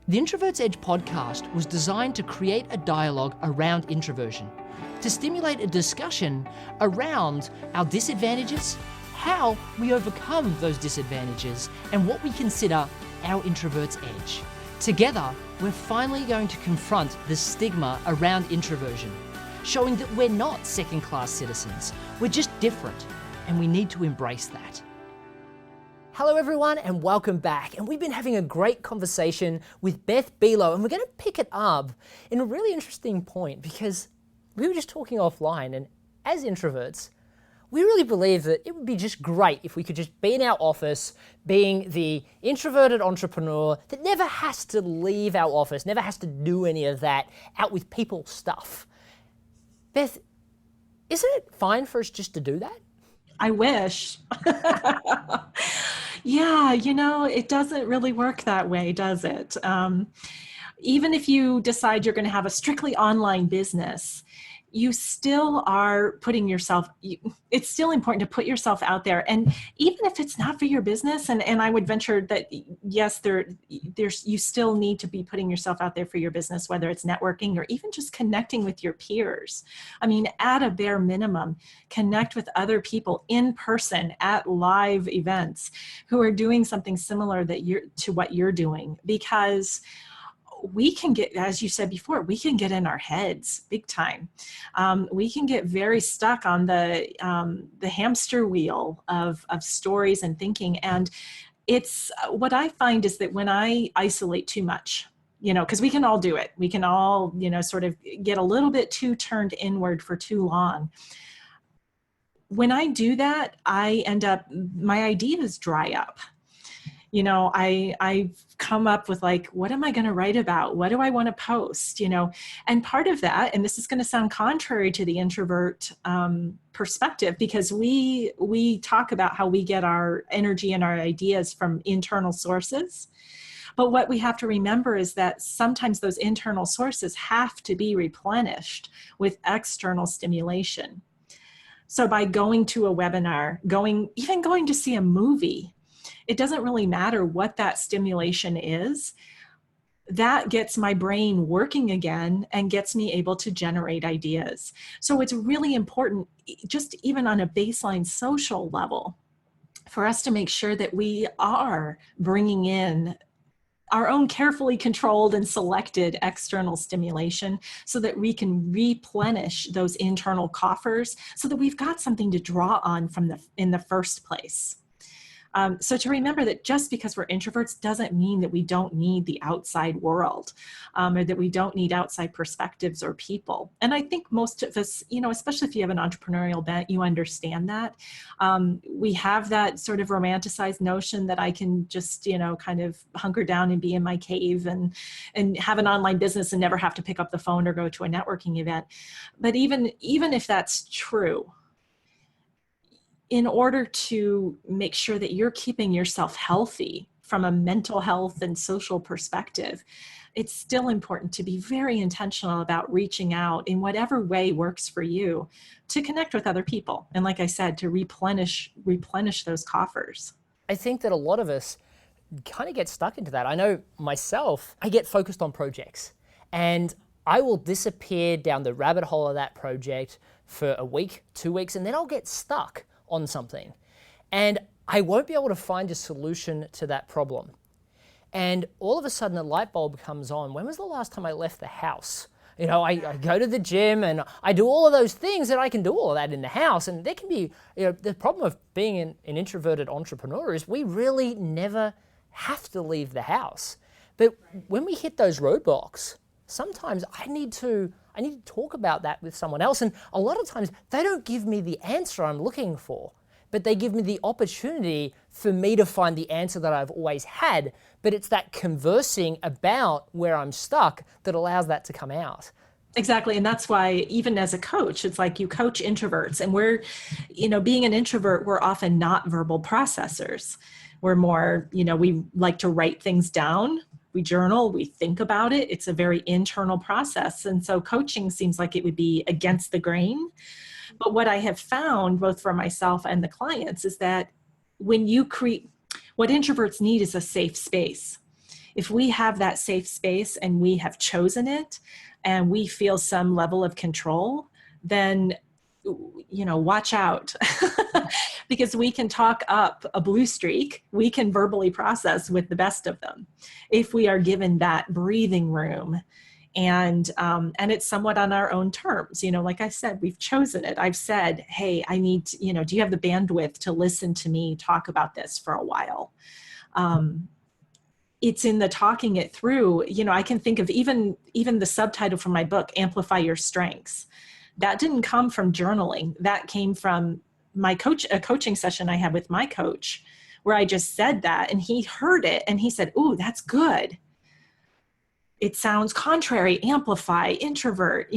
The Introvert's Edge podcast was designed to create a dialogue around introversion, to stimulate a discussion around our disadvantages, how we overcome those disadvantages, and what we consider our introvert's edge. Together, we're finally going to confront the stigma around introversion, showing that we're not second-class citizens, we're just different, and we need to embrace that. Hello everyone and welcome back. And we've been having a great conversation with Beth Buelow, and we're going to pick it up in a really interesting point because we were just talking offline, and as introverts, we really believe that it would be just great if we could just be in our office being the introverted entrepreneur that never has to leave our office, never has to do any of that out with people stuff. Beth, isn't it fine for us just to do that? I wish. Yeah, it doesn't really work that way, does it? Even if you decide you're going to have a strictly online business, you still are putting yourself, it's still important to put yourself out there. And even if it's not for your business, and I would venture that, yes, you still need to be putting yourself out there for your business, whether it's networking or even just connecting with your peers. I mean, at a bare minimum, connect with other people in person at live events who are doing something similar to what you're doing, because we can get, as you said before, we can get in our heads big time. We can get very stuck on the hamster wheel of stories and thinking. And it's what I find is that when I isolate too much, because we can all do it. We can all, sort of get a little bit too turned inward for too long. When I do that, I end up, my ideas dry up. I've come up with what am I going to write about? What do I want to post? And part of that, and this is going to sound contrary to the introvert perspective, because we talk about how we get our energy and our ideas from internal sources. But what we have to remember is that sometimes those internal sources have to be replenished with external stimulation. So by going to a webinar, even going to see a movie, it doesn't really matter what that stimulation is. That gets my brain working again and gets me able to generate ideas. So it's really important, just even on a baseline social level, for us to make sure that we are bringing in our own carefully controlled and selected external stimulation so that we can replenish those internal coffers so that we've got something to draw on in the first place. So to remember that just because we're introverts doesn't mean that we don't need the outside world, or that we don't need outside perspectives or people. And I think most of us, especially if you have an entrepreneurial bent, you understand that. We have that sort of romanticized notion that I can just, kind of hunker down and be in my cave and have an online business and never have to pick up the phone or go to a networking event. But even if that's true, in order to make sure that you're keeping yourself healthy from a mental health and social perspective, it's still important to be very intentional about reaching out in whatever way works for you to connect with other people. And like I said, to replenish those coffers. I think that a lot of us kind of get stuck into that. I know myself, I get focused on projects and I will disappear down the rabbit hole of that project for a week, 2 weeks, and then I'll get stuck on something. And I won't be able to find a solution to that problem. And all of a sudden a light bulb comes on. When was the last time I left the house? I go to the gym and I do all of those things, and I can do all of that in the house. And there can be, the problem of being an introverted entrepreneur is we really never have to leave the house. But when we hit those roadblocks, sometimes I need to talk about that with someone else. And a lot of times they don't give me the answer I'm looking for, but they give me the opportunity for me to find the answer that I've always had. But it's that conversing about where I'm stuck that allows that to come out. Exactly. And that's why even as a coach, it's like you coach introverts, and we're, being an introvert, we're often not verbal processors. We're more, we like to write things down. We journal, we think about it. It's a very internal process. And so coaching seems like it would be against the grain. But what I have found, both for myself and the clients, is that when you create, what introverts need is a safe space. if we have that safe space and we have chosen it and we feel some level of control, then, watch out because we can talk up a blue streak. We can verbally process with the best of them if we are given that breathing room. And it's somewhat on our own terms. Like I said, we've chosen it. I've said, hey, I need to, do you have the bandwidth to listen to me talk about this for a while? It's in the talking it through. I can think of even the subtitle for my book, Amplify Your Strengths. That didn't come from journaling. That came from a coaching session I had with my coach, where I just said that, and he heard it and he said, "Ooh, that's good. It sounds contrary, amplify, introvert."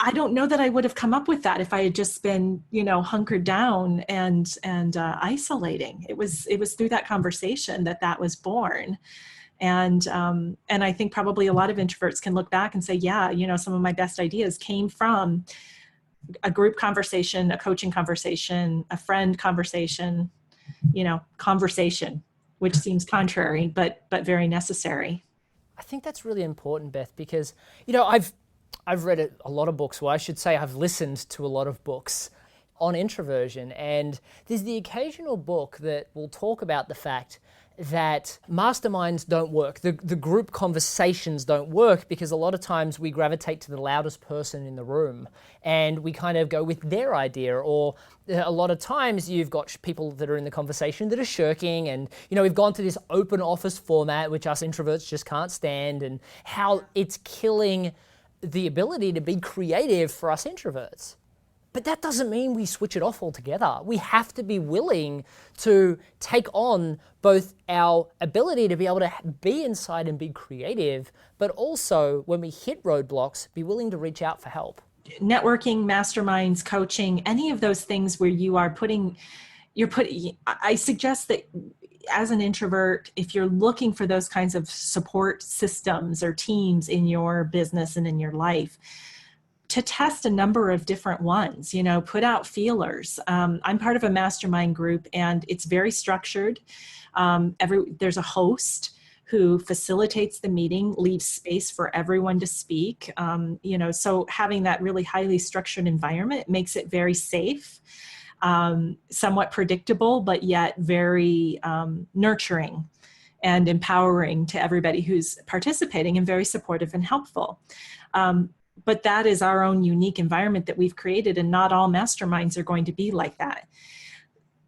I don't know that I would have come up with that if I had just been, hunkered down and isolating. It was through that conversation that was born. And I think probably a lot of introverts can look back and say, yeah, some of my best ideas came from a group conversation, a coaching conversation, a friend conversation, conversation, which seems contrary, but very necessary. I think that's really important, Beth, because, I've read a lot of books, well, I should say I've listened to a lot of books on introversion, and there's the occasional book that will talk about the fact that masterminds don't work. The group conversations don't work because a lot of times we gravitate to the loudest person in the room and we kind of go with their idea, or a lot of times you've got people that are in the conversation that are shirking, and we've gone to this open office format which us introverts just can't stand, and how it's killing the ability to be creative for us introverts. But that doesn't mean we switch it off altogether. We have to be willing to take on both our ability to be able to be inside and be creative, but also when we hit roadblocks, be willing to reach out for help. Networking, masterminds, coaching, any of those things where I suggest that as an introvert, if you're looking for those kinds of support systems or teams in your business and in your life, to test a number of different ones, put out feelers. I'm part of a mastermind group and it's very structured. There's a host who facilitates the meeting, leaves space for everyone to speak. So having that really highly structured environment makes it very safe, somewhat predictable, but yet very nurturing and empowering to everybody who's participating, and very supportive and helpful. But that is our own unique environment that we've created, and not all masterminds are going to be like that.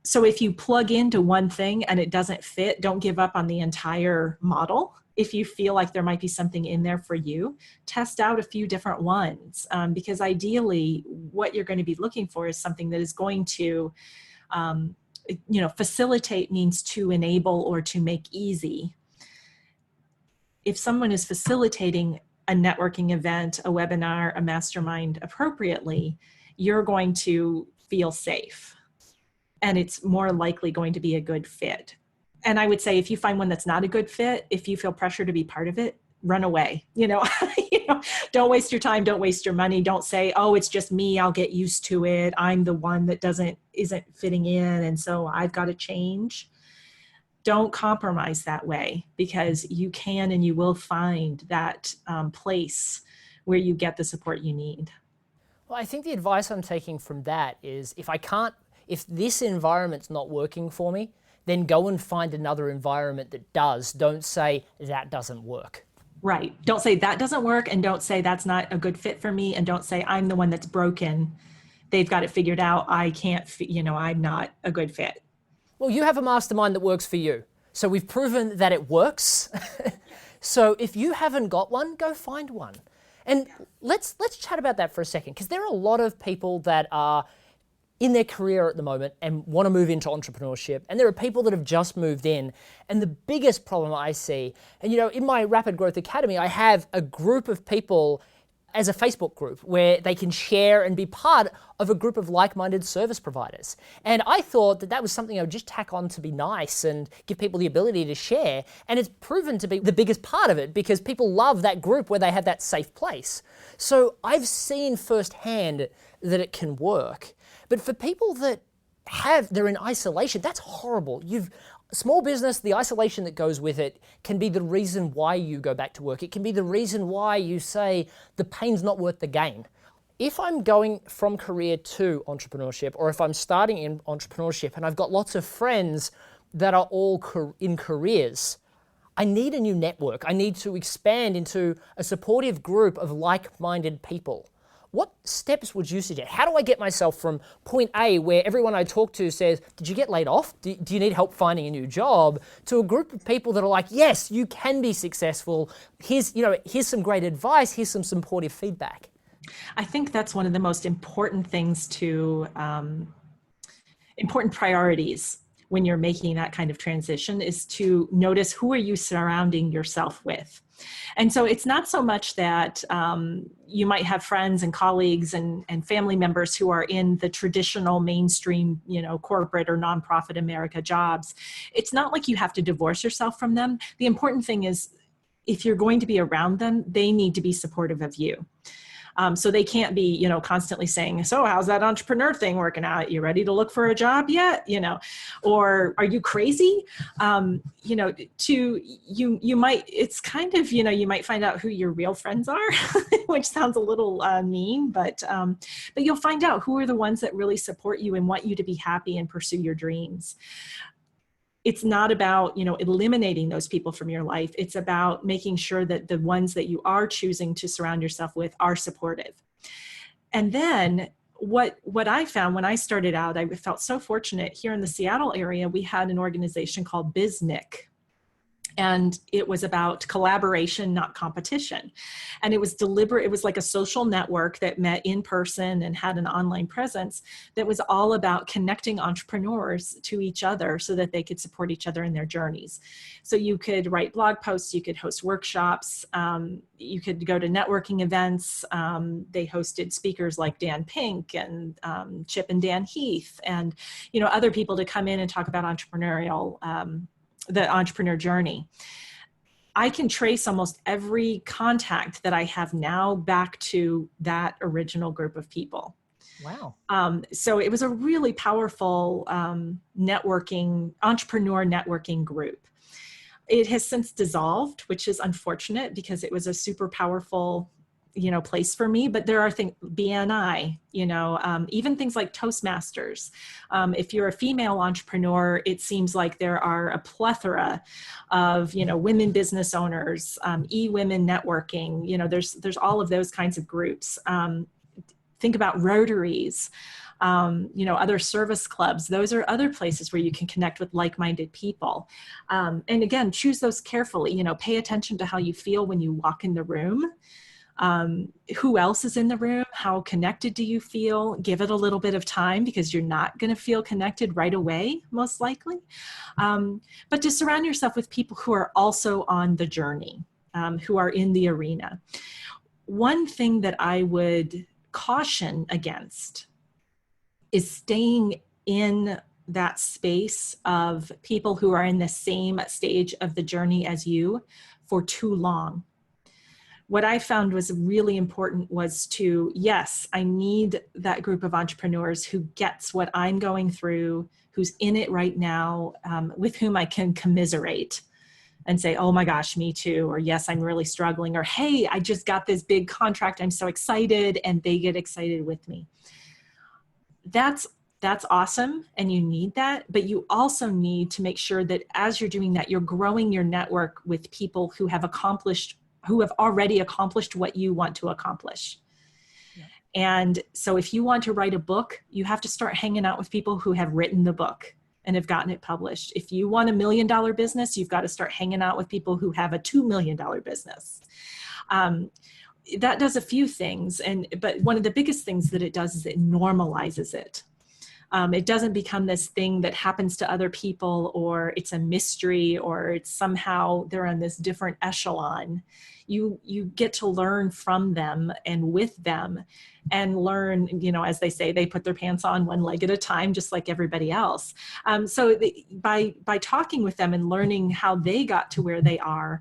So if you plug into one thing and it doesn't fit, don't give up on the entire model. If you feel like there might be something in there for you, test out a few different ones, because ideally what you're going to be looking for is something that is going to, facilitate means to enable or to make easy. If someone is facilitating a networking event, a webinar, a mastermind appropriately, you're going to feel safe, and it's more likely going to be a good fit. And I would say if you find one that's not a good fit, if you feel pressure to be part of it, run away. Don't waste your time, don't waste your money. Don't say, oh, it's just me, I'll get used to it. I'm the one that isn't fitting in, and so I've got to change. Don't compromise that way, because you can and you will find that place where you get the support you need. Well, I think the advice I'm taking from that is if this environment's not working for me, then go and find another environment that does. Don't say that doesn't work. Right. Don't say that doesn't work, and don't say that's not a good fit for me, and don't say I'm the one that's broken. They've got it figured out. I can't, I'm not a good fit. Well, you have a mastermind that works for you. So we've proven that it works. So if you haven't got one, go find one. And let's chat about that for a second, because there are a lot of people that are in their career at the moment and want to move into entrepreneurship. And there are people that have just moved in. And the biggest problem I see, and in my Rapid Growth Academy, I have a group of people as a Facebook group where they can share and be part of a group of like-minded service providers. And I thought that was something I would just tack on to be nice and give people the ability to share. And it's proven to be the biggest part of it, because people love that group where they have that safe place. So I've seen firsthand that it can work. But for people that they're in isolation, that's horrible. small business, the isolation that goes with it can be the reason why you go back to work. It can be the reason why you say the pain's not worth the gain. If I'm going from career to entrepreneurship, or if I'm starting in entrepreneurship and I've got lots of friends that are all in careers, I need a new network. I need to expand into a supportive group of like-minded people. What steps would you suggest? How do I get myself from point A, where everyone I talk to says, did you get laid off? Do you need help finding a new job? To a group of people that are like, yes, you can be successful. Here's some great advice. Here's some supportive feedback. I think that's one of the most important things important priorities when you're making that kind of transition, is to notice, who are you surrounding yourself with? And so it's not so much that you might have friends and colleagues and family members who are in the traditional mainstream, corporate or nonprofit America jobs. It's not like you have to divorce yourself from them. The important thing is, if you're going to be around them, they need to be supportive of you. So they can't be, constantly saying, so how's that entrepreneur thing working out? You ready to look for a job yet? Or are you crazy? You might, it's kind of, you might find out who your real friends are, which sounds a little mean, but you'll find out who are the ones that really support you and want you to be happy and pursue your dreams. It's not about, eliminating those people from your life. It's about making sure that the ones that you are choosing to surround yourself with are supportive. And then what I found when I started out, I felt so fortunate. Here in the Seattle area, we had an organization called BizNIC. And it was about collaboration, not competition. And it was deliberate. It was like a social network that met in person and had an online presence that was all about connecting entrepreneurs to each other so that they could support each other in their journeys. So you could write blog posts, you could host workshops, you could go to networking events. They hosted speakers like Dan Pink and Chip and Dan Heath and, other people to come in and talk about the entrepreneur journey. I can trace almost every contact that I have now back to that original group of people. Wow. So it was a really powerful entrepreneur networking group. It has since dissolved, which is unfortunate because it was a super powerful place for me, but there are things, BNI, even things like Toastmasters. If you're a female entrepreneur, it seems like there are a plethora of, women business owners, e-women networking, there's all of those kinds of groups. Think about Rotaries, other service clubs. Those are other places where you can connect with like-minded people. And again, choose those carefully, pay attention to how you feel when you walk in the room. Who else is in the room? How connected do you feel? Give it a little bit of time because you're not going to feel connected right away, most likely. But to surround yourself with people who are also on the journey, who are in the arena. One thing that I would caution against is staying in that space of people who are in the same stage of the journey as you for too long. What I found was really important was yes, I need that group of entrepreneurs who gets what I'm going through, who's in it right now, with whom I can commiserate and say, oh my gosh, me too. Or yes, I'm really struggling. Or, hey, I just got this big contract. I'm so excited. And they get excited with me. That's awesome. And you need that. But you also need to make sure that as you're doing that, you're growing your network with people who have already accomplished what you want to accomplish. Yeah. And so if you want to write a book, you have to start hanging out with people who have written the book and have gotten it published. If you want $1 million business, you've got to start hanging out with people who have a $2 million business. That does a few things. But one of the biggest things that it does is it normalizes it. It doesn't become this thing that happens to other people, or it's a mystery, or it's somehow they're on this different echelon. You get to learn from them and with them and learn, as they say, they put their pants on one leg at a time, just like everybody else. So by talking with them and learning how they got to where they are,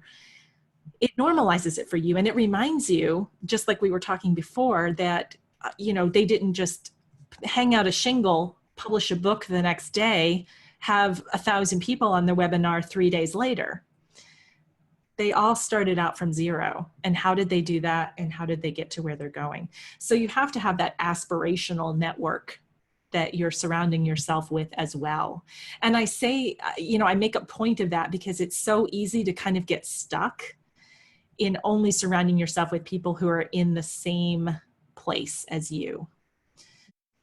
it normalizes it for you. And it reminds you, just like we were talking before, that, they didn't just hang out a shingle, publish a book the next day, have 1,000 people on the webinar 3 days later. They all started out from zero. And how did they do that? And how did they get to where they're going? So you have to have that aspirational network that you're surrounding yourself with as well. And I say, I make a point of that because it's so easy to kind of get stuck in only surrounding yourself with people who are in the same place as you.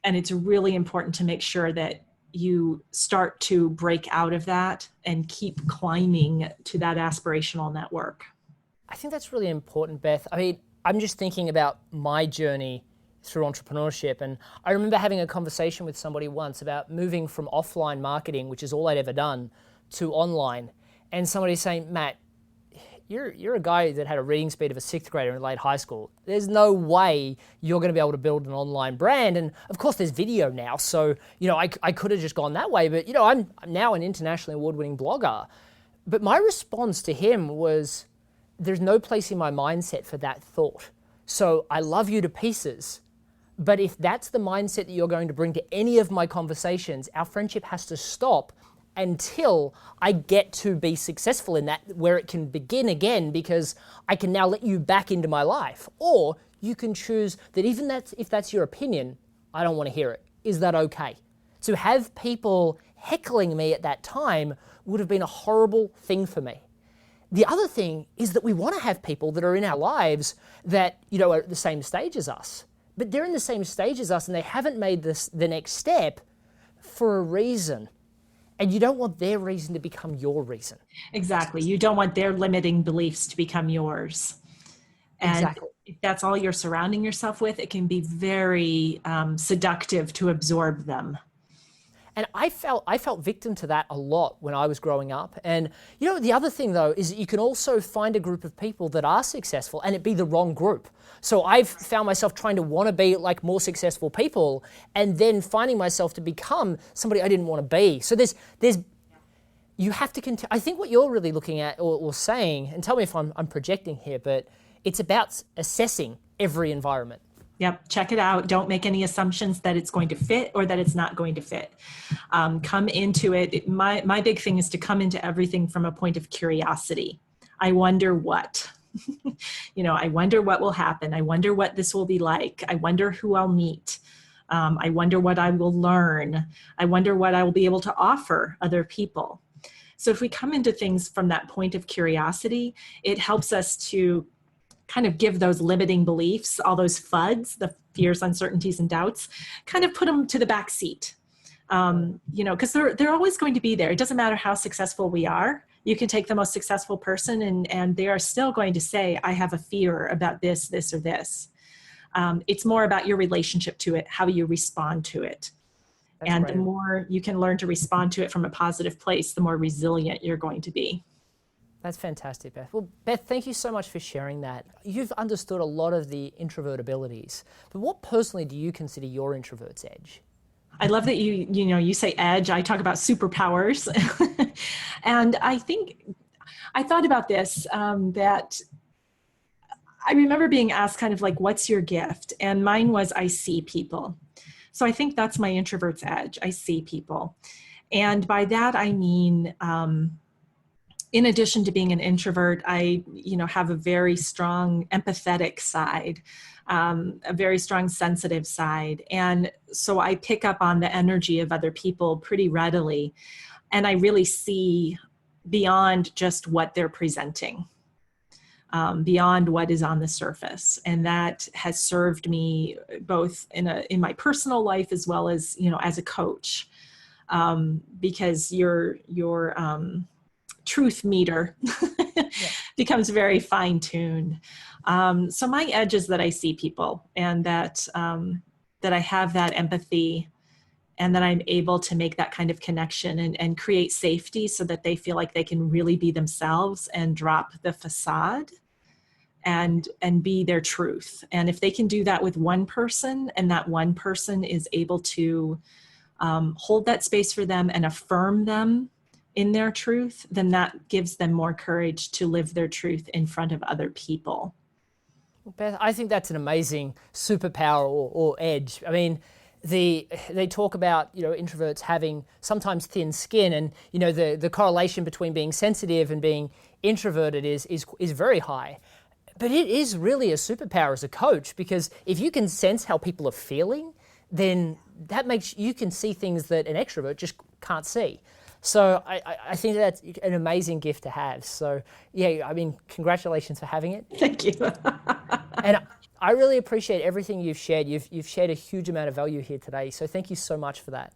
And it's really important to make sure that you start to break out of that and keep climbing to that aspirational network. I think that's really important, Beth. I mean, I'm just thinking about my journey through entrepreneurship. And I remember having a conversation with somebody once about moving from offline marketing, which is all I'd ever done, to online. And somebody saying, Matt, you're a guy that had a reading speed of a sixth grader in late high school. There's no way you're going to be able to build an online brand. And of course there's video now. So, I could have just gone that way, but I'm now an internationally award-winning blogger. But my response to him was, there's no place in my mindset for that thought. So I love you to pieces. But if that's the mindset that you're going to bring to any of my conversations, our friendship has to stop until I get to be successful in that, where it can begin again, because I can now let you back into my life. Or you can choose that if that's your opinion, I don't want to hear it. Is that okay? To have people heckling me at that time would have been a horrible thing for me. The other thing is that we want to have people that are in our lives that, are at the same stage as us. But they're in the same stage as us and they haven't made the next step for a reason. And you don't want their reason to become your reason. Exactly. You don't want their limiting beliefs to become yours. And exactly. If that's all you're surrounding yourself with, it can be very seductive to absorb them. And I felt victim to that a lot when I was growing up. And the other thing though is that you can also find a group of people that are successful and it be the wrong group. So I've found myself trying to want to be like more successful people and then finding myself to become somebody I didn't want to be. So you have to continue. I think what you're really looking at or saying, and tell me if I'm projecting here, but it's about assessing every environment. Yep, check it out. Don't make any assumptions that it's going to fit or that it's not going to fit. Come into it. My big thing is to come into everything from a point of curiosity. I wonder what. I wonder what will happen. I wonder what this will be like. I wonder who I'll meet. I wonder what I will learn. I wonder what I will be able to offer other people. So if we come into things from that point of curiosity, it helps us to kind of give those limiting beliefs, all those FUDs, the fears, uncertainties, and doubts, kind of put them to the back seat. Because they're always going to be there. It doesn't matter how successful we are. You can take the most successful person and they are still going to say, I have a fear about this, this, or this. It's more about your relationship to it, how you respond to it. That's and right. The more you can learn to respond to it from a positive place, the more resilient you're going to be. That's fantastic, Beth. Well, Beth, thank you so much for sharing that. You've understood a lot of the introvert abilities, but what personally do you consider your introvert's edge? I love that you say edge. I talk about superpowers. And I think I thought about this, that I remember being asked kind of like, what's your gift? And mine was, I see people. So I think that's my introvert's edge. I see people. And by that, I mean, in addition to being an introvert, I, have a very strong empathetic side, a very strong sensitive side. And so I pick up on the energy of other people pretty readily. And I really see beyond just what they're presenting, beyond what is on the surface. And that has served me both in my personal life as well as, as a coach, because your truth meter becomes very fine-tuned. So my edge is that I see people and that I have that empathy and that I'm able to make that kind of connection and create safety so that they feel like they can really be themselves and drop the facade and be their truth. And if they can do that with one person and that one person is able to hold that space for them and affirm them in their truth, then that gives them more courage to live their truth in front of other people. Beth, I think that's an amazing superpower or edge. I mean, they talk about, introverts having sometimes thin skin, and the correlation between being sensitive and being introverted is very high. But it is really a superpower as a coach, because if you can sense how people are feeling, then that makes you can see things that an extrovert just can't see. So I think that's an amazing gift to have. So yeah, congratulations for having it. Thank you. And I really appreciate everything you've shared. You've shared a huge amount of value here today. So thank you so much for that.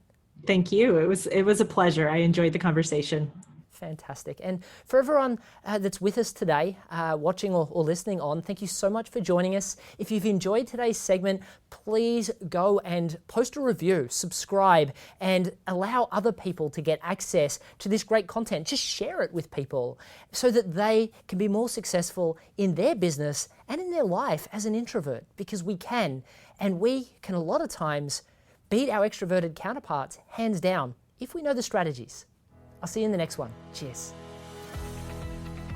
Thank you. It was a pleasure. I enjoyed the conversation. Fantastic. And for everyone that's with us today, watching or listening on, thank you so much for joining us. If you've enjoyed today's segment, please go and post a review, subscribe, and allow other people to get access to this great content. Just share it with people so that they can be more successful in their business and in their life as an introvert, because we can. And we can a lot of times beat our extroverted counterparts hands down if we know the strategies. I'll see you in the next one. Cheers.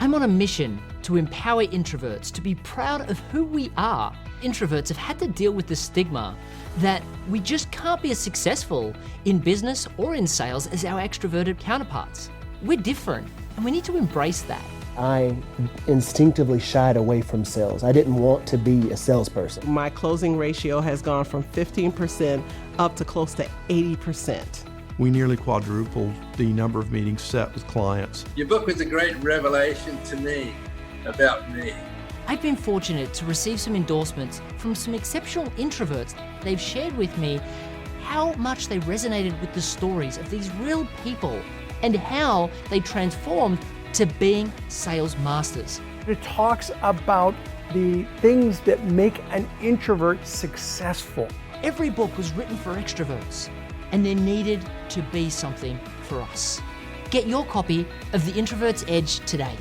I'm on a mission to empower introverts to be proud of who we are. Introverts have had to deal with the stigma that we just can't be as successful in business or in sales as our extroverted counterparts. We're different, and we need to embrace that. I instinctively shied away from sales. I didn't want to be a salesperson. My closing ratio has gone from 15% up to close to 80%. We nearly quadrupled the number of meetings set with clients. Your book was a great revelation to me about me. I've been fortunate to receive some endorsements from some exceptional introverts. They've shared with me how much they resonated with the stories of these real people and how they transformed to being sales masters. It talks about the things that make an introvert successful. Every book was written for extroverts, and there needed to be something for us. Get your copy of The Introvert's Edge today.